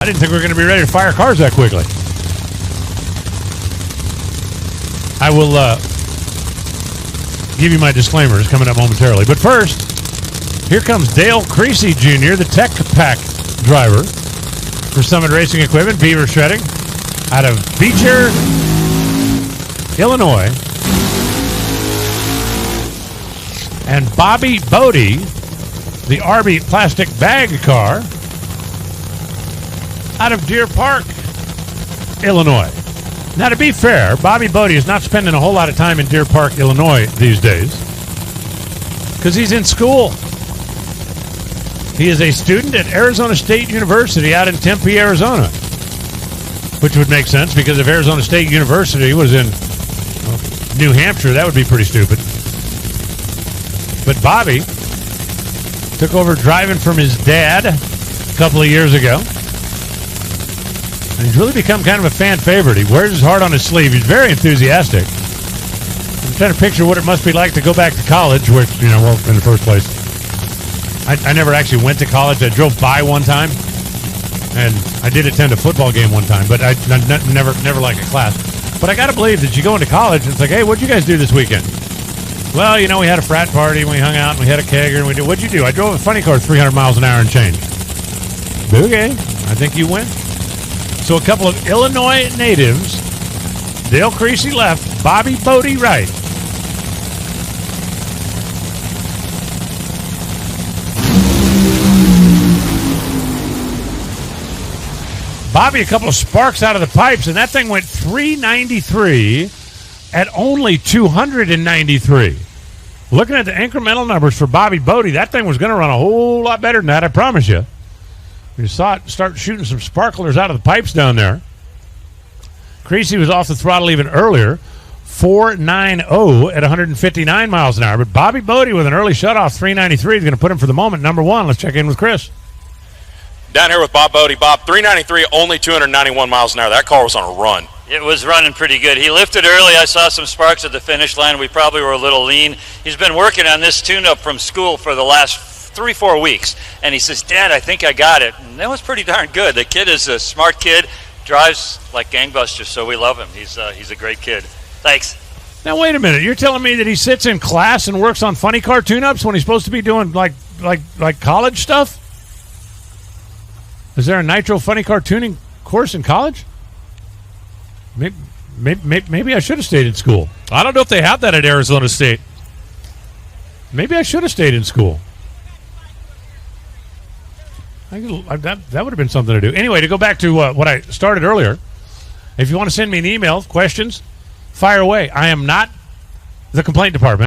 I didn't think we were going to be ready to fire cars that quickly. I will give you my disclaimers coming up momentarily. But first, here comes Dale Creasy Jr., the Tech Pack driver for Summit Racing Equipment, Beaver Shredding, out of Beecher, Illinois. And Bobby Bode, the Arby plastic bag car, out of Deer Park, Illinois. Now, to be fair, Bobby Bode is not spending a whole lot of time in Deer Park, Illinois these days because he's in school. He is a student at Arizona State University out in Tempe, Arizona, which would make sense because if Arizona State University was in New Hampshire, that would be pretty stupid. But Bobby took over driving from his dad a couple of years ago. And he's really become kind of a fan favorite. He wears his heart on his sleeve. He's very enthusiastic. I'm trying to picture what it must be like to go back to college, which, in the first place, I never actually went to college. I drove by one time, and I did attend a football game one time, but I never like a class. But I got to believe that you go into college, and it's like, hey, what'd you guys do this weekend? Well, we had a frat party, and we hung out, and we had a kegger, and what'd you do? I drove a funny car 300 miles an hour and change. Okay, I think you win. So a couple of Illinois natives, Dale Creasy left, Bobby Bode right. Bobby, a couple of sparks out of the pipes, and that thing went 393 at only 293. Looking at the incremental numbers for Bobby Bode, that thing was going to run a whole lot better than that, I promise you. You saw it start shooting some sparklers out of the pipes down there. Creasy was off the throttle even earlier, 490 at 159 miles an hour. But Bobby Bode with an early shutoff, 393, is going to put him for the moment number one. Let's check in with Chris. Down here with Bob Bode. Bob, 393, only 291 miles an hour. That car was on a run. It was running pretty good. He lifted early. I saw some sparks at the finish line. We probably were a little lean. He's been working on this tune-up from school for the last 3-4 weeks, and he says, Dad, I think I got it. And that was pretty darn good. The kid is a smart kid, drives like gangbusters, so we love him. He's a great kid. Thanks. Now wait a minute, you're telling me that he sits in class and works on funny car tune-ups when he's supposed to be doing like college stuff? Is there a nitro funny car tuning course in college? Maybe I should have stayed in school. I don't know if they have that at Arizona State. Maybe I should have stayed in school. That would have been something to do. Anyway, to go back to what I started earlier, if you want to send me an email, questions, fire away. I am not the complaint department.